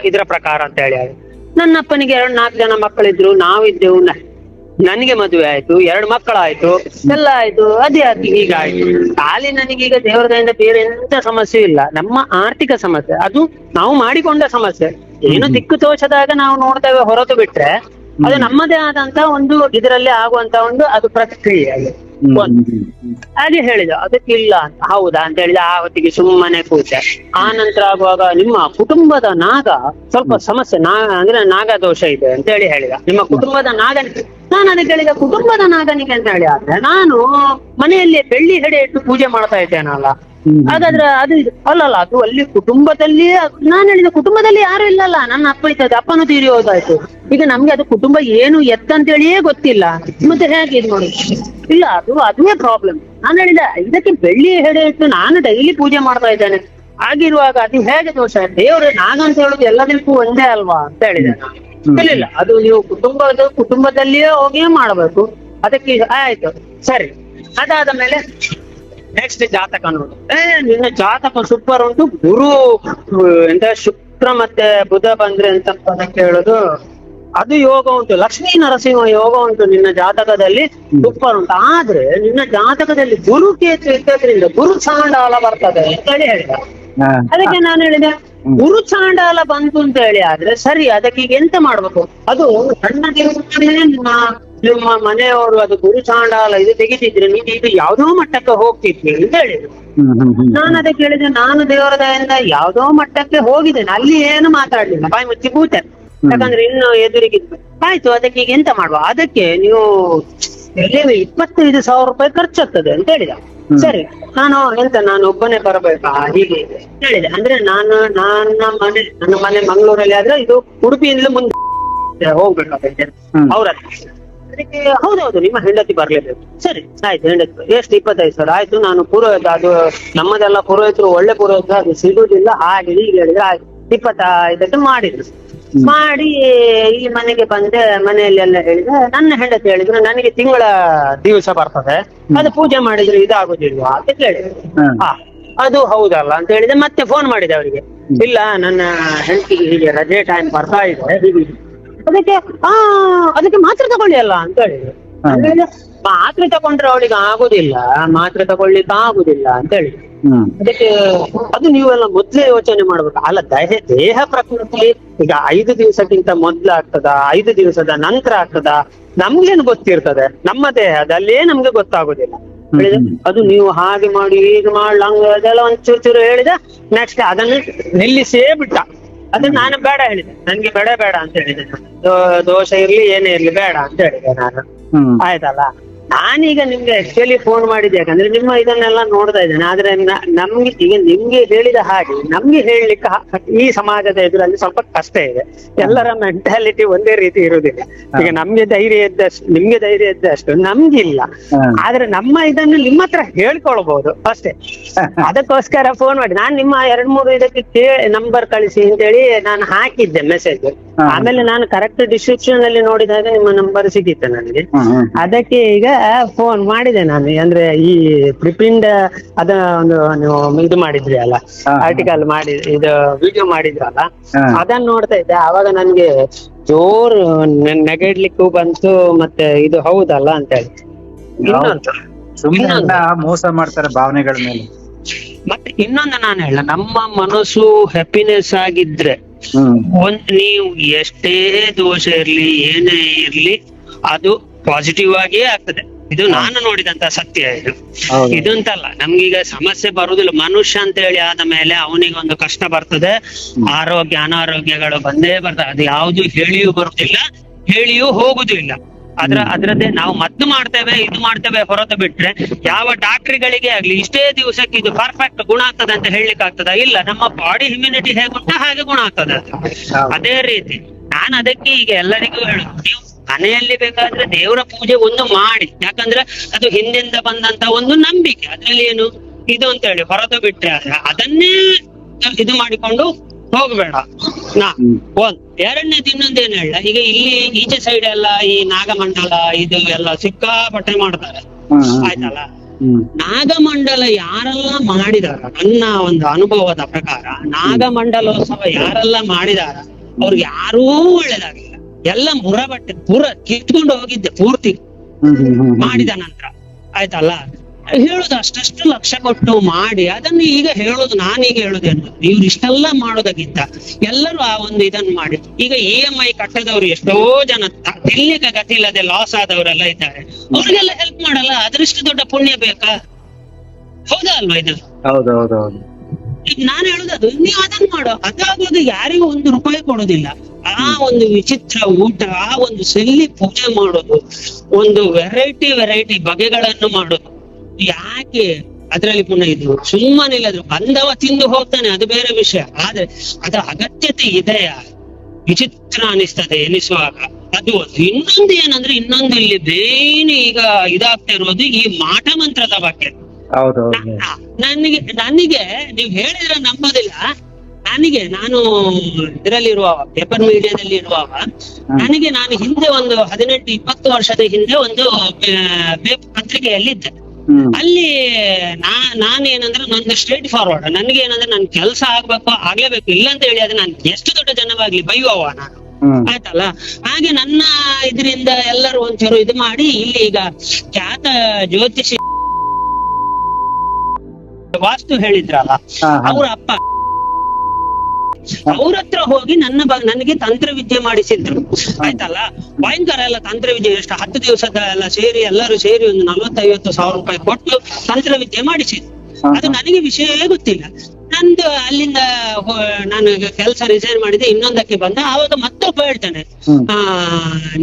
ಇದ್ರ ಪ್ರಕಾರ ಅಂತ ಹೇಳಿ. ನನ್ನ ಅಪ್ಪನಿಗೆ 2-4 ಜನ ಮಕ್ಕಳಿದ್ರು, ನಾವಿದ್ದೆವು, ನನಗೆ ಮದುವೆ ಆಯ್ತು, 2 ಮಕ್ಕಳಾಯ್ತು, ಎಲ್ಲ ಆಯ್ತು. ಅದೇ ಹೀಗಾಯ್ತು. ಖಾಲಿ ನನಗೀಗ ದೇವರ ದಯೆಯಿಂದ ಬೇರೆ ಎಂತ ಸಮಸ್ಯೆ ಇಲ್ಲ. ನಮ್ಮ ಆರ್ಥಿಕ ಸಮಸ್ಯೆ ಅದು ನಾವು ಮಾಡಿಕೊಂಡ ಸಮಸ್ಯೆ. ಏನು ದಿಕ್ಕು ತೋಚದಾಗ ನಾವು ನೋಡ್ತೇವೆ ಹೊರತು ಬಿಟ್ರೆ ಅದು ನಮ್ಮದೇ ಆದಂತ ಒಂದು ಇದರಲ್ಲಿ ಆಗುವಂತ ಒಂದು ಅದು ಪ್ರತಿಕ್ರಿಯೆ. ಹಾಗೆ ಹೇಳಿದ, ಅದಕ್ಕಿಲ್ಲ ಅಂತ. ಹೌದಾ ಅಂತ ಹೇಳಿದ. ಆ ಹೊತ್ತಿಗೆ ಸುಮ್ಮನೆ ಕೂತೆ. ಆ ನಂತರ ಆಗುವಾಗ ನಿಮ್ಮ ಕುಟುಂಬದ ನಾಗ ಸ್ವಲ್ಪ ಸಮಸ್ಯೆ, ಅಂದ್ರೆ ನಾಗದೋಷ ಇದೆ ಅಂತ ಹೇಳಿದ. ನಿಮ್ಮ ಕುಟುಂಬದ ನಾಗನಿಗೆ ನಾನು ಅದಕ್ಕೆ ಹೇಳಿದ, ಕುಟುಂಬದ ನಾಗನಿಗೆ ಅಂತ ಹೇಳಿ ಆದ್ರೆ ನಾನು ಮನೆಯಲ್ಲಿ ಬೆಳ್ಳಿ ಹೆಡೆ ಇಟ್ಟು ಪೂಜೆ ಮಾಡ್ತಾ ಇದ್ದೇನಲ್ಲ, ಹಾಗಾದ್ರೆ ಅದು ಅಲ್ಲಲ್ಲ, ಅದು ಅಲ್ಲಿ ಕುಟುಂಬದಲ್ಲಿ. ನಾನು ಹೇಳಿದ, ಕುಟುಂಬದಲ್ಲಿ ಯಾರು ಇಲ್ಲಲ್ಲ, ನನ್ನ ಅಪ್ಪ ಇದ್ದದ್ದು, ಅಪ್ಪನು ತೀರಿ ಹೋದಾಯ್ತು. ಈಗ ನಮ್ಗೆ ಅದು ಕುಟುಂಬ ಏನು ಎತ್ತಂತೇಳಿಯೇ ಗೊತ್ತಿಲ್ಲ, ಮತ್ತೆ ಹೇಗೆ ಇದು ನೋಡಿ. ಇಲ್ಲ, ಅದುವೇ ಪ್ರಾಬ್ಲಮ್. ನಾನು ಹೇಳಿದ, ಇದಕ್ಕೆ ಬೆಳ್ಳಿ ಹೆಡೆ ಇಟ್ಟು ನಾನು ಡೈಲಿ ಪೂಜೆ ಮಾಡ್ತಾ ಇದ್ದೇನೆ, ಆಗಿರುವಾಗ ಅದು ಹೇಗೆ ದೋಷ? ದೇವ್ರು ನಾಗ ಅಂತ ಹೇಳುದು ಎಲ್ಲದಕ್ಕೂ ಒಂದೇ ಅಲ್ವಾ ಅಂತ ಹೇಳಿದೆ. ಇಲ್ಲ ಅದು ನೀವು ಕುಟುಂಬದಲ್ಲಿಯೇ ಹೋಗಿಯೇ ಮಾಡ್ಬೇಕು. ಅದಕ್ಕೆ ಆಯ್ತು ಸರಿ. ಅದಾದ ಮೇಲೆ ನೆಕ್ಸ್ಟ್ ಜಾತಕ ನೋಡು. ನಿನ್ನ ಜಾತಕ ಸೂಪರ್ ಉಂಟು. ಗುರು ಎಂತ ಶುಕ್ರ ಮತ್ತೆ ಬುಧ ಬಂದ್ರೆ ಅಂತ ಅದಕ್ಕೆ ಹೇಳುದು, ಅದು ಯೋಗ ಉಂಟು. ಲಕ್ಷ್ಮೀ ನರಸಿಂಹ ಯೋಗ ಉಂಟು ನಿನ್ನ ಜಾತಕದಲ್ಲಿ, ಸೂಪರ್ ಉಂಟು. ಆದ್ರೆ ನಿನ್ನ ಜಾತಕದಲ್ಲಿ ಗುರು ಕೇತು ಇದ್ದದ್ರಿಂದ ಗುರು ಚಾಂಡಾಲ ಬರ್ತದೆ ಅಂತೇಳಿ ಹೇಳಿದ. ಅದಕ್ಕೆ ನಾನು ಹೇಳಿದೆ ಗುರು ಚಾಂಡಾಲ ಬಂತು ಅಂತ ಹೇಳಿ ಆದ್ರೆ ಸರಿ, ಅದಕ್ಕೆ ಈಗ ಎಂತ ಮಾಡ್ಬೇಕು? ಅದು ಸಣ್ಣ ದಿವಸನೇ ನಿಮ್ಮ ಮನೆಯವರು ಅದು ಗುರು ಚಾಂಡಾಲ ಇದು ತೆಗಿತಿದ್ರೆ ನೀವು ಇದು ಯಾವ್ದೋ ಮಟ್ಟಕ್ಕೆ ಹೋಗ್ತಿದ್ವಿ ಅಂತ ಹೇಳಿದ್ರು. ನಾನು ಅದಕ್ಕೆ ಹೇಳಿದೆ, ನಾನು ದೇವರ ದಯೆಯಿಂದ ಯಾವ್ದೋ ಮಟ್ಟಕ್ಕೆ ಹೋಗಿದ್ದೇನೆ, ಅಲ್ಲಿ ಏನು ಮಾತಾಡ್ಲಿಲ್ಲ, ಬಾಯಿ ಮುಚ್ಚಿ ಕೂತೆ. ಯಾಕಂದ್ರೆ ಇನ್ನು ಎದುರಿಗಿದ್ದು ಆಯ್ತು. ಅದಕ್ಕೆ ಈಗ ಎಂತ ಮಾಡುವ? ಅದಕ್ಕೆ ನೀವು 25,000 ರೂಪಾಯಿ ಖರ್ಚಾಗ್ತದೆ ಅಂತ ಹೇಳಿದ. ಸರಿ, ನಾನು ಒಬ್ಬನೇ ಬರಬೇಕಾ ಹೀಗೆ ಹೇಳಿದೆ. ಅಂದ್ರೆ ನನ್ನ ಮನೆ ಮಂಗಳೂರಲ್ಲಿ ಆದ್ರೆ ಇದು ಉಡುಪಿಯಿಂದ ಮುಂದೆ ಹೋಗ್ಬೇಕಾಗುತ್ತೆ ಅವ್ರ. ಅದಕ್ಕೆ ಹೌದೌದು ನಿಮ್ಮ ಹೆಂಡತಿ ಬರ್ಲೇಬೇಕು. ಸರಿ ಆಯ್ತು, ಹೆಂಡತಿ ಎಷ್ಟು 25,000 ಆಯ್ತು. ನಾನು ಪುರೋಹಿತ, ಅದು ನಮ್ಮದೆಲ್ಲ ಪುರೋಹಿತರು ಒಳ್ಳೆ ಪುರೋಹಿತ, ಅದು ಸಿಗುದಿಲ್ಲ ಹಾಗೆ ಹೀಗೆ ಹೇಳಿದ್ರೆ ಆಯ್ತು. 25,000 ಮಾಡಿದ್ರು. ಮಾಡಿ ಈ ಮನೆಗೆ ಬಂದೆ. ಮನೆಯಲ್ಲೆಲ್ಲ ಹೇಳಿದ್ರೆ ನನ್ನ ಹೆಂಡತಿ ಹೇಳಿದ್ರು ನನಗೆ ತಿಂಗಳ ದಿವಸ ಬರ್ತದೆ, ಅದು ಪೂಜೆ ಮಾಡಿದ್ರೆ ಇದಾಗುದಿಲ್ವಾ ಅಂತ ಕೇಳಿದ್ರು. ಅದು ಹೌದಲ್ಲ ಅಂತ ಹೇಳಿದೆ. ಮತ್ತೆ ಫೋನ್ ಮಾಡಿದೆ ಅವರಿಗೆ, ಇಲ್ಲ ನನ್ನ ಹೆಂಡತಿಗೆ ಹೀಗೆ ರಜೆ ಟೈಮ್ ಬರ್ತಾ ಇದೆ ಹೀಗೆ. ಅದಕ್ಕೆ ಮಾತ್ರೆ ತಗೊಳ್ಳಿ ಅಲ್ಲ ಅಂತ ಹೇಳಿದ್ರು. ಮಾತ್ರೆ ತಗೊಂಡ್ರೆ ಅವಳಿಗೆ ಆಗುದಿಲ್ಲ, ಮಾತ್ರೆ ತಗೊಳ್ಳಿಕ್ಕೆ ಆಗುದಿಲ್ಲ ಅಂತ ಹೇಳಿ. ಅದಕ್ಕೆ ಅದು ನೀವೆಲ್ಲ ಮೊದ್ಲೇ ಯೋಚನೆ ಮಾಡ್ಬೇಕು. ಅಲ್ಲ, ದೇಹ ಪ್ರಕೃತಿ ಈಗ 5 ದಿವಸಕ್ಕಿಂತ ಮೊದ್ಲು ಆಗ್ತದ, 5 ದಿವಸದ ನಂತರ ಆಗ್ತದ, ನಮ್ಗೇನು ಗೊತ್ತಿರ್ತದೆ? ನಮ್ಮ ದೇಹದಲ್ಲೇ ನಮ್ಗೆ ಗೊತ್ತಾಗುದಿಲ್ಲ. ಅದು ನೀವು ಹಾಗೆ ಮಾಡಿ ಹೀಗೆ ಮಾಡ್ಲಂಗ ಅದೆಲ್ಲ ಒಂಚೂರು ಹೇಳಿದ. ನೆಕ್ಸ್ಟ್ ಅದನ್ನು ನಿಲ್ಲಿಸೇ ಬಿಟ್ಟ. ಅದನ್ನ ನಾನು ಬೇಡ ಹೇಳಿದೆ, ನನ್ಗೆ ಬೇಡ ಅಂತ ಹೇಳಿದೆ. ದೋಷ ಇರ್ಲಿ ಏನೇ ಇರ್ಲಿ ಬೇಡ ಅಂತ ಹೇಳಿದೆ ನಾನು. ಆಯ್ತಲ್ಲ, ನಾನೀಗ ನಿಮ್ಗೆ ಆಕ್ಚುಲಿ ಫೋನ್ ಮಾಡಿದ್ದೆ ಯಾಕಂದ್ರೆ ನಿಮ್ಮ ಇದನ್ನೆಲ್ಲ ನೋಡ್ತಾ ಇದ್ದೇನೆ. ಆದ್ರೆ ನಮ್ಗೆ ಈಗ ನಿಮ್ಗೆ ಹೇಳಿದ ಹಾಗೆ ನಮ್ಗೆ ಹೇಳಲಿಕ್ಕೆ ಈ ಸಮಾಜದ ಎದುರಲ್ಲಿ ಸ್ವಲ್ಪ ಕಷ್ಟ ಇದೆ. ಎಲ್ಲರ ಮೆಂಟಾಲಿಟಿ ಒಂದೇ ರೀತಿ ಇರುವುದಿಲ್ಲ. ಈಗ ನಮ್ಗೆ ಧೈರ್ಯ ಇದ್ದಷ್ಟು ನಿಮ್ಗೆ ಧೈರ್ಯ ಇದ್ದಷ್ಟು ನಮ್ಗಿಲ್ಲ. ಆದ್ರೆ ನಮ್ಮ ಇದನ್ನು ನಿಮ್ಮ ಹತ್ರ ಹೇಳ್ಕೊಳ್ಬಹುದು ಅಷ್ಟೇ. ಅದಕ್ಕೋಸ್ಕರ ಫೋನ್ ಮಾಡಿ ನಾನು ನಿಮ್ಮ 2-3 ಇದಕ್ಕೆ ನಂಬರ್ ಕಳಿಸಿ ಅಂತೇಳಿ ನಾನು ಹಾಕಿದ್ದೆ ಮೆಸೇಜ್. ಆಮೇಲೆ ನಾನು ಕರೆಕ್ಟ್ ಡಿಸ್ಕ್ರಿಪ್ಷನ್ ಅಲ್ಲಿ ನೋಡಿದಾಗ ನಿಮ್ಮ ನಂಬರ್ ಸಿಕ್ಕಿತ್ತು ನನಗೆ. ಅದಕ್ಕೆ ಈಗ ಫೋನ್ ಮಾಡಿದೆ ನಾನು. ಅಂದ್ರೆ ಈ ಪ್ರಿಪಿಂಡ್ ಅದ ಒಂದು ನೀವು ಇದು ಮಾಡಿದ್ರಿ ಅಲ್ಲ, ಆರ್ಟಿಕಲ್ ಮಾಡಿ ಇದು ವಿಡಿಯೋ ಮಾಡಿದ್ರಲ್ಲ, ಅದನ್ನ ನೋಡ್ತಾ ಇದ್ದೆ. ಆವಾಗ ನನ್ಗೆ ಜೋರು ನೆಗೆಡ್ಲಿಕ್ಕೂ ಬಂತು. ಮತ್ತೆ ಇದು ಹೌದಲ್ಲ ಅಂತ ಹೇಳಿ ಮೋಸ ಮಾಡ್ತಾರೆ ಭಾವನೆಗಳ ಮೇಲೆ. ಮತ್ತೆ ಇನ್ನೊಂದು ನಾನು ಹೇಳ, ನಮ್ಮ ಮನಸ್ಸು ಹ್ಯಾಪಿನೆಸ್ ಆಗಿದ್ರೆ ನೀವು ಎಷ್ಟೇ ದೋಷ ಇರ್ಲಿ ಏನೇ ಇರ್ಲಿ ಅದು ಪಾಸಿಟಿವ್ ಆಗಿಯೇ ಆಗ್ತದೆ. ಇದು ನಾನು ನೋಡಿದಂತ ಸತ್ಯ. ಇದು ಅಂತಲ್ಲ, ನಮ್ಗೀಗ ಸಮಸ್ಯೆ ಬರುದಿಲ್ಲ. ಮನುಷ್ಯ ಅಂತ ಹೇಳಿ ಆದ ಮೇಲೆ ಅವನಿಗೆ ಒಂದು ಕಷ್ಟ ಬರ್ತದೆ, ಆರೋಗ್ಯ ಅನಾರೋಗ್ಯಗಳು ಬಂದೇ ಬರ್ತದೆ. ಅದು ಯಾವ್ದು ಹೇಳಿಯೂ ಬರುದಿಲ್ಲ, ಹೇಳಿಯೂ ಹೋಗುದು ಇಲ್ಲ. ಅದ್ರದ್ದೇ ನಾವು ಮದ್ದು ಮಾಡ್ತೇವೆ, ಇದು ಮಾಡ್ತೇವೆ ಹೊರತು ಬಿಟ್ರೆ ಯಾವ ಡಾಕ್ಟ್ರಿಗಳಿಗೆ ಆಗ್ಲಿ ಇಷ್ಟೇ ದಿವಸಕ್ಕೆ ಇದು ಪರ್ಫೆಕ್ಟ್ ಗುಣ ಆಗ್ತದೆ ಅಂತ ಹೇಳಲಿಕ್ಕೆ ಆಗ್ತದ? ಇಲ್ಲ. ನಮ್ಮ ಬಾಡಿ ಇಮ್ಯುನಿಟಿ ಹೇಗುಂಟ ಹಾಗೆ ಗುಣ ಆಗ್ತದೆ. ಅದೇ ರೀತಿ ನಾನು ಅದಕ್ಕೆ ಈಗ ಎಲ್ಲರಿಗೂ ಹೇಳುದು, ನೀವು ಮನೆಯಲ್ಲಿ ಬೇಕಾದ್ರೆ ದೇವರ ಪೂಜೆ ಒಂದು ಮಾಡಿ. ಯಾಕಂದ್ರೆ ಅದು ಹಿಂದಿಂದ ಬಂದಂತ ಒಂದು ನಂಬಿಕೆ, ಅದ್ರಲ್ಲಿ ಏನು ಇದು ಅಂತ ಹೇಳಿ ಹೊರತು ಬಿಟ್ರೆ ಅದನ್ನೇ ಇದು ಮಾಡಿಕೊಂಡು ಹೋಗ್ಬೇಡ. ಎರಡನೇದು ಇನ್ನೊಂದೇನು ಹೇಳ, ಈಗ ಇಲ್ಲಿ ಈಚೆ ಸೈಡ್ ಎಲ್ಲ ಈ ನಾಗಮಂಡಲ ಇದು ಎಲ್ಲ ಸಿಕ್ಕಾಪಟ್ಟೆ ಮಾಡ್ತಾರೆ, ಆಯ್ತಲ್ಲ. ನಾಗಮಂಡಲ ಯಾರೆಲ್ಲ ಮಾಡಿದಾರ, ನನ್ನ ಒಂದು ಅನುಭವದ ಪ್ರಕಾರ ನಾಗಮಂಡಲೋತ್ಸವ ಯಾರೆಲ್ಲ ಮಾಡಿದಾರ ಅವ್ರಿಗೆ ಯಾರೂ ಒಳ್ಳೇದಾಗಿಲ್ಲ. ಎಲ್ಲ ಮುರಬಟ್ಟೆ ಪೂರ ಕಿತ್ಕೊಂಡು ಹೋಗಿದ್ದೆ ಪೂರ್ತಿ ಮಾಡಿದ ನಂತರ, ಆಯ್ತಲ್ಲ. ಹೇಳುದು ಅಷ್ಟಷ್ಟು ಲಕ್ಷ ಕೊಟ್ಟು ಮಾಡಿ ಅದನ್ನು ಈಗ ಹೇಳುದು, ನಾನೀಗ ಹೇಳುದೇನು, ಇವ್ರು ಇಷ್ಟೆಲ್ಲ ಮಾಡೋದಕ್ಕಿಂತ ಎಲ್ಲರೂ ಆ ಒಂದು ಇದನ್ನು ಮಾಡಿ. ಈಗ EMI ಕಟ್ಟದವ್ರು ಎಷ್ಟೋ ಜನ ತಿನ್ಲಿಕ್ಕೆ ಗತಿ ಇಲ್ಲದೆ ಲಾಸ್ ಆದವರೆಲ್ಲ ಇದ್ದಾರೆ, ಅವ್ರಿಗೆಲ್ಲ ಹೆಲ್ಪ್ ಮಾಡಲ್ಲ. ಅದರಷ್ಟು ದೊಡ್ಡ ಪುಣ್ಯ ಬೇಕಾ? ಹೌದಾ ಅಲ್ವಾ? ಇದು ಹೌದೌದೌದು. ನಾನು ಹೇಳುದದು, ನೀವು ಅದನ್ನ ಮಾಡೋ. ಅದಾಗೋದು ಯಾರಿಗೂ 1 ರೂಪಾಯಿ ಕೊಡೋದಿಲ್ಲ. ಆ ಒಂದು ವಿಚಿತ್ರ ಊಟ, ಆ ಒಂದು ಸೆಲ್ಲಿ ಪೂಜೆ ಮಾಡೋದು, ಒಂದು ವೆರೈಟಿ ಬಗೆಗಳನ್ನು ಮಾಡೋದು ಯಾಕೆ? ಅದ್ರಲ್ಲಿ ಪುನಃ ಇದು ಸುಮ್ಮನಿಲ್ಲದ್ರು ಬಂದವ ತಿಂದು ಹೋಗ್ತಾನೆ, ಅದು ಬೇರೆ ವಿಷಯ. ಆದ್ರೆ ಅದರ ಅಗತ್ಯತೆ ಇದೆಯಾ? ವಿಚಿತ್ರ ಅನಿಸ್ತದೆ ಎನಿಸುವಾಗ. ಅದು ಇನ್ನೊಂದು ಏನಂದ್ರೆ, ಇನ್ನೊಂದು ಇಲ್ಲಿ ಬೇನೆ ಈಗ ಇದಾಗ್ತಾ ಇರೋದು ಈ ಮಾಟ ಮಂತ್ರದ ಬಗ್ಗೆ. ನನಗೆ ನೀವ್ ಹೇಳಿದ್ರೆ ನಂಬೋದಿಲ್ಲ, ನಾನು ಇದರಲ್ಲಿರುವ ಪೇಪರ್ ಮೀಡಿಯಾದಲ್ಲಿ ಇರುವಾಗ ನಾನು ಹಿಂದೆ ಒಂದು 18-20 ವರ್ಷದ ಹಿಂದೆ ಒಂದು ಪತ್ರಿಕೆಯಲ್ಲಿ ಇದ್ದೆ. ಅಲ್ಲಿ ನಾನೇನಂದ್ರೆ ನಂದು ಸ್ಟ್ರೇಟ್ ಫಾರ್ವರ್ಡ್, ನನ್ಗೆ ಏನಂದ್ರೆ ನನ್ ಕೆಲಸ ಆಗ್ಲೇಬೇಕು, ಇಲ್ಲ ಅಂತ ಹೇಳಿ ಅದು ನಾನು ಎಷ್ಟು ದೊಡ್ಡ ಜನವಾಗ್ಲಿ ಬೈಯುವವ ನಾನು, ಆಯ್ತಲ್ಲ. ಹಾಗೆ ನನ್ನ ಇದರಿಂದ ಎಲ್ಲರೂ ಒಂಚೂರು ಇದು ಮಾಡಿ ಇಲ್ಲಿ ಈಗ ಖ್ಯಾತ ಜ್ಯೋತಿಷಿ ವಾಸ್ತು ಹೇಳಿದ್ರಲ್ಲ, ಅವ್ರ ಅಪ್ಪ ಅವ್ರ ಹತ್ರ ಹೋಗಿ ನನಗೆ ತಂತ್ರವಿದ್ಯೆ ಮಾಡಿಸಿದ್ರು, ಆಯ್ತಲ್ಲ. ಭಯಂಕರ ಎಲ್ಲ ತಂತ್ರವಿದ್ಯೆ, ಎಷ್ಟು 10 ದಿವಸದ ಎಲ್ಲ ಸೇರಿ ಎಲ್ಲರೂ ಸೇರಿ ಒಂದು 40-50 ಸಾವಿರ ರೂಪಾಯಿ ಕೊಟ್ಟು ತಂತ್ರವಿದ್ಯೆ ಮಾಡಿಸಿದ್ರು. ಅದು ನನಗೆ ವಿಷಯವೇ ಗೊತ್ತಿಲ್ಲ. ನಂದು ಅಲ್ಲಿಂದ ನಾನು ಕೆಲಸ ರಿಸೈನ್ ಮಾಡಿದೆ, ಇನ್ನೊಂದಕ್ಕೆ ಬಂದ. ಆವಾಗ ಮತ್ತೊಬ್ಬ ಹೇಳ್ತಾನೆ,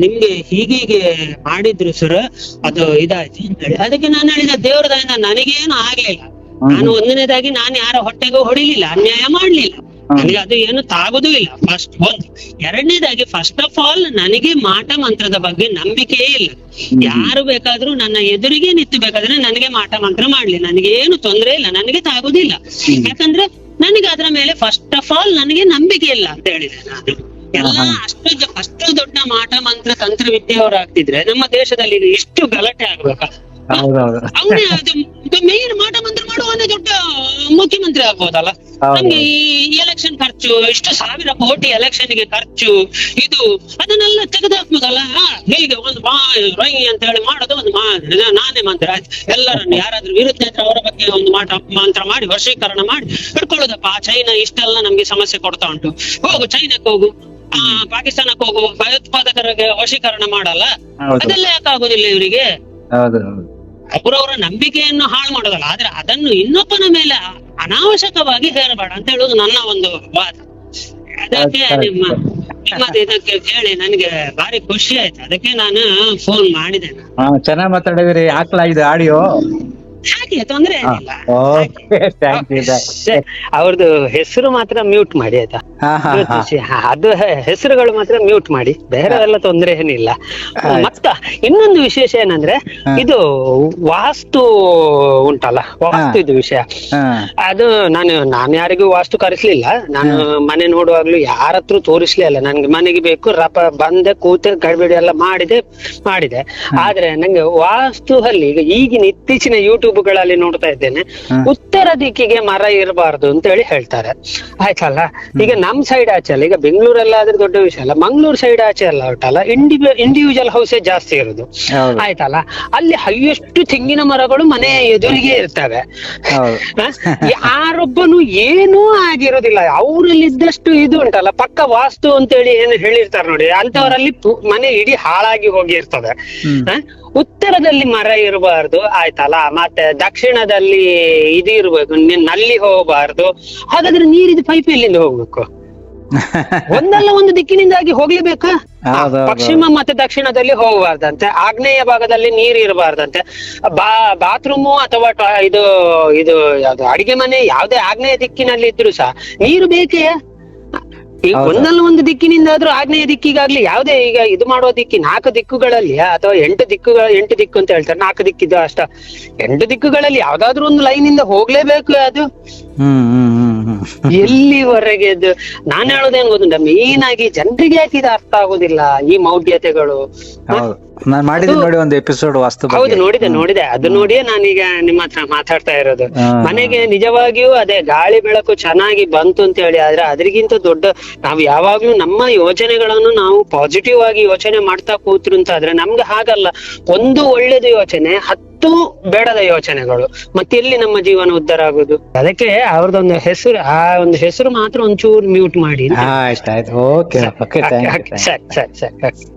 ನಿಮ್ಗೆ ಹೀಗೀಗೆ ಮಾಡಿದ್ರು ಸರ್, ಅದು ಇದಾಯ್ತು ಅಂತ ಹೇಳಿ. ಅದಕ್ಕೆ ನಾನು ಹೇಳಿದ, ದೇವರ ದಯೆಯಿಂದ ನನಗೇನು ಆಗ್ಲಿಲ್ಲ. ನಾನು ಒಂದನೇದಾಗಿ ನಾನು ಯಾರ ಹೊಟ್ಟೆಗೂ ಹೊಡಿಲಿಲ್ಲ, ಅನ್ಯಾಯ ಮಾಡ್ಲಿಲ್ಲ, ನನಗೆ ಅದು ಏನು ತಾಗುದೂ ಇಲ್ಲ. ಫಸ್ಟ್ ಒಂದು. ಎರಡನೇದಾಗಿ ಫಸ್ಟ್ ಆಫ್ ಆಲ್ ನನಗೆ ಮಾಟ ಮಂತ್ರದ ಬಗ್ಗೆ ನಂಬಿಕೆಯೇ ಇಲ್ಲ. ಯಾರು ಬೇಕಾದ್ರೂ ನನ್ನ ಎದುರಿಗೆ ನಿಂತು ಬೇಕಾದ್ರೆ ನನಗೆ ಮಾಟ ಮಂತ್ರ ಮಾಡ್ಲಿ, ನನಗೆ ಏನು ತೊಂದರೆ ಇಲ್ಲ, ನನಗೆ ತಾಗುದಿಲ್ಲ. ಯಾಕಂದ್ರೆ ನನಗೆ ಅದರ ಮೇಲೆ ಫಸ್ಟ್ ಆಫ್ ಆಲ್ ನನಗೆ ನಂಬಿಕೆ ಇಲ್ಲ ಅಂತ ಹೇಳಿದೆ ನಾನು. ಎಲ್ಲ ಅಷ್ಟು ದೊಡ್ಡ ಮಾಟ ಮಂತ್ರ ತಂತ್ರವಿದ್ಯೆಯವರು ಆಗ್ತಿದ್ರೆ ನಮ್ಮ ದೇಶದಲ್ಲಿ ಎಷ್ಟು ಗಲಾಟೆ ಆಗ್ಬೇಕಾ? ಅವನೇ ಮೇನ್ ಮಾಟ ಮಂತ್ರ ಮಾಡುವವನೇ ದೊಡ್ಡ ಮುಖ್ಯಮಂತ್ರಿ ಆಗ್ಬೋದಲ್ಲ. ನಮ್ಗೆ ಈ ಎಲೆಕ್ಷನ್ ಖರ್ಚು, ಇಷ್ಟು 1000 ಕೋಟಿ ಎಲೆಕ್ಷನ್ಗೆ ಖರ್ಚು, ಇದು ಅದನ್ನೆಲ್ಲ ತೆಗೆದಾಕ್ಬೋದಲ್ಲ. ಹೀಗೆ ಒಂದು ರೈ ಅಂತ ಹೇಳಿ ಮಾಡೋದು ಒಂದು ನಾನೇ ಮಂತ್ರ ಆಯ್ತು. ಎಲ್ಲರನ್ನು ಯಾರಾದ್ರೂ ವಿರುದ್ಧ ಇದ್ರೆ ಅವರ ಬಗ್ಗೆ ಒಂದು ಮಾಟ ಮಂತ್ರ ಮಾಡಿ ವಶೀಕರಣ ಮಾಡಿ ಹಿಡ್ಕೊಳ್ಳೋದಪ್ಪ. ಚೈನಾ ಇಷ್ಟೆಲ್ಲ ನಮ್ಗೆ ಸಮಸ್ಯೆ ಕೊಡ್ತಾ ಉಂಟು, ಹೋಗು ಚೈನಾಕ್ಕೆ ಹೋಗು, ಪಾಕಿಸ್ತಾನಕ್ಕೆ ಹೋಗು, ಭಯೋತ್ಪಾದಕರಿಗೆ ವಶೀಕರಣ ಮಾಡಲ್ಲ. ಅದೆಲ್ಲ ಯಾಕಾಗೋದಿಲ್ಲ ಇವರಿಗೆ? ಅವರವರ ನಂಬಿಕೆಯನ್ನು ಹಾಳು ಮಾಡೋದಲ್ಲ, ಆದ್ರೆ ಅದನ್ನು ಇನ್ನೊಬ್ಬನ ಮೇಲೆ ಅನಾವಶ್ಯಕವಾಗಿ ಹೇರಬೇಡ ಅಂತ ಹೇಳುದು ನನ್ನ ಒಂದು ವಾದ. ಅದಕ್ಕೆ ನಿಮ್ಮ ಇದಕ್ಕೆ ಕೇಳಿ ನನಗೆ ಭಾರಿ ಖುಷಿ ಆಯ್ತು, ಅದಕ್ಕೆ ನಾನು ಫೋನ್ ಮಾಡಿದೆ. ಚೆನ್ನಾಗಿ ಮಾತಾಡಿದ್ರಿ, ಹಾಕ್ಲಾಗಿದೆ ಆಡಿಯೋ. ಹಾಗೆ ತೊಂದ್ರೆ ಏನಿಲ್ಲ. ಅವ್ರದ್ದು ಹೆಸರು ಮಾತ್ರ ಮ್ಯೂಟ್ ಮಾಡಿ ಆಯ್ತಾ, ಅದು ಹೆಸರುಗಳು ಮಾತ್ರ ಮ್ಯೂಟ್ ಮಾಡಿ, ಬೇರೆಲ್ಲ ತೊಂದ್ರೆ ಏನಿಲ್ಲ. ಮತ್ತ ಇನ್ನೊಂದು ವಿಶೇಷ ಏನಂದ್ರೆ, ಇದು ವಾಸ್ತು ಉಂಟಲ್ಲ, ವಾಸ್ತು ಇದು ವಿಷಯ. ಅದು ನಾನು ಯಾರಿಗೂ ವಾಸ್ತು ಕರೆಸ್ಲಿಲ್ಲ. ನಾನು ಮನೆ ನೋಡುವಾಗ್ಲೂ ಯಾರ ಹತ್ರ ತೋರಿಸ್ಲೇ ಇಲ್ಲ. ನನ್ಗೆ ಮನೆಗೆ ಬೇಕು, ಬಂದೆ ಕೂತೆ ಗಡಿಬಿಡಿ ಎಲ್ಲ ಮಾಡಿದೆ. ಆದ್ರೆ ನಂಗೆ ವಾಸ್ತು ಅಲ್ಲಿ ಈಗಿನ ಇತ್ತೀಚಿನ ಯೂಟ್ಯೂಬ್ಗಳಲ್ಲಿ ನೋಡ್ತಾ ಇದ್ದೇನೆ, ಉತ್ತರ ದಿಕ್ಕಿಗೆ ಮರ ಇರಬಾರ್ದು ಅಂತ ಹೇಳಿ ಹೇಳ್ತಾರೆ, ಆಯ್ತಲ್ಲ. ಈಗ ನಮ್ ಸೈಡ್ ಆಚೆ ಅಲ್ಲ, ಈಗ ಬೆಂಗಳೂರಲ್ಲಾದ್ರೆ ದೊಡ್ಡ ವಿಷಯ ಅಲ್ಲ, ಮಂಗ್ಳೂರ್ ಸೈಡ್ ಆಚೆ ಎಲ್ಲ ಉಂಟಲ್ಲ, ಇಂಡಿವಿಜುವಲ್ ಹೌಸೇ ಜಾಸ್ತಿ ಇರುದು, ಆಯ್ತಲ್ಲ. ಅಲ್ಲಿ ಹೈಯೆಸ್ಟ್ ತೆಂಗಿನ ಮರಗಳು ಮನೆ ಎದುರಿಗೆ ಇರ್ತವೆ. ಯಾರೊಬ್ಬನು ಏನೂ ಆಗಿರೋದಿಲ್ಲ. ಅವರಲ್ಲಿದ್ದಷ್ಟು ಇದು ಉಂಟಲ್ಲ, ಪಕ್ಕ ವಾಸ್ತು ಅಂತೇಳಿ ಏನು ಹೇಳಿರ್ತಾರೆ ನೋಡಿ, ಅಂತವರಲ್ಲಿ ಮನೆ ಇಡೀ ಹಾಳಾಗಿ ಹೋಗಿರ್ತದೆ. ಉತ್ತರದಲ್ಲಿ ಮರ ಇರಬಾರ್ದು, ಆಯ್ತಲ್ಲ. ಮತ್ತೆ ದಕ್ಷಿಣದಲ್ಲಿ ಇದು ಇರ್ಬೇಕು, ನಲ್ಲಿ ಹೋಗಬಾರ್ದು. ಹಾಗಾದ್ರೆ ನೀರಿದ ಪೈಪ್ ಎಲ್ಲಿಂದ ಹೋಗ್ಬೇಕು? ಒಂದಲ್ಲ ಒಂದು ದಿಕ್ಕಿನಿಂದಾಗಿ ಹೋಗ್ಲೇಬೇಕಾ? ಪಶ್ಚಿಮ ಮತ್ತೆ ದಕ್ಷಿಣದಲ್ಲಿ ಹೋಗಬಾರ್ದಂತೆ, ಆಗ್ನೇಯ ಭಾಗದಲ್ಲಿ ನೀರು ಇರಬಾರ್ದಂತೆ. ಬಾತ್ರೂಮು ಅಥವಾ ಇದು ಯಾವ್ದು ಅಡಿಗೆ ಮನೆ ಯಾವ್ದೇ ಆಗ್ನೇಯ ದಿಕ್ಕಿನಲ್ಲಿ ಇದ್ರು ಸಹ ನೀರು ಬೇಕೇ. ಈಗ ಒಂದಲ್ಲ ಒಂದು ದಿಕ್ಕಿನಿಂದ ಆದ್ರೂ ಆಗ್ನೇಯ ದಿಕ್ಕಿಗಾಗ್ಲಿ, ಯಾವ್ದೇ ಈಗ ಇದು ಮಾಡುವ 4 ದಿಕ್ಕುಗಳಲ್ಲಿ ಅಥವಾ 8 ದಿಕ್ಕು ಅಂತ ಹೇಳ್ತಾರೆ, 4 ದಿಕ್ಕಿದ್ದು ಅಷ್ಟ, 8 ದಿಕ್ಕುಗಳಲ್ಲಿ ಯಾವ್ದಾದ್ರು ಒಂದು ಲೈನ್ ಇಂದ ಹೋಗ್ಲೇಬೇಕು. ಅದು ಎಲ್ಲಿವರೆಗೆ ನಾನು ಹೇಳೋದೇನ್ ಗೊತ್ತುಂಟ, ಮೇನ್ ಆಗಿ ಜನರಿಗೆ ಯಾಕೆ ಇದು ಅರ್ಥ ಆಗುದಿಲ್ಲ ಈ ಮೌಢ್ಯತೆಗಳು. ನಾನು ಮಾಡಿದ್ದೀನಿ ನೋಡಿ ಒಂದು ಎಪಿಸೋಡ್ ವಾಸ್ತು. ಹೌದು, ನೋಡಿದೆ. ಅದು ನೋಡಿಯೇ ನಾನೀಗ ನಿಮ್ಮ ಹತ್ರ ಮಾತಾಡ್ತಾ ಇರೋದು. ಮನೆಗೆ ನಿಜವಾಗಿಯೂ ಅದೇ ಗಾಳಿ ಬೆಳಕು ಚೆನ್ನಾಗಿ ಬಂತು ಅಂತ ಹೇಳಿ, ಆದ್ರೆ ಅದ್ರಿಗಿಂತ ದೊಡ್ಡ ನಾವು ಯಾವಾಗ್ಲೂ ನಮ್ಮ ಯೋಚನೆಗಳನ್ನು ನಾವು ಪಾಸಿಟಿವ್ ಆಗಿ ಯೋಚನೆ ಮಾಡ್ತಾ ಕೂತ್ರು ಅಂತ ಆದ್ರೆ ನಮ್ಗೆ ಹಾಗಲ್ಲ. ಒಂದು ಒಳ್ಳೇದು ಯೋಚನೆ, 10 ಬೇಡದ ಯೋಚನೆಗಳು, ಮತ್ತೆ ಎಲ್ಲಿ ನಮ್ಮ ಜೀವನ ಉದ್ಧಾರ ಆಗುದು? ಅದಕ್ಕೆ ಅವ್ರದೊಂದು ಹೆಸರು, ಆ ಒಂದು ಹೆಸರು ಮಾತ್ರ ಒಂಚೂರು ಮ್ಯೂಟ್ ಮಾಡಿ. ಆಯ್ತಾಯ್ತು, ಓಕೆ. ಸರಿ.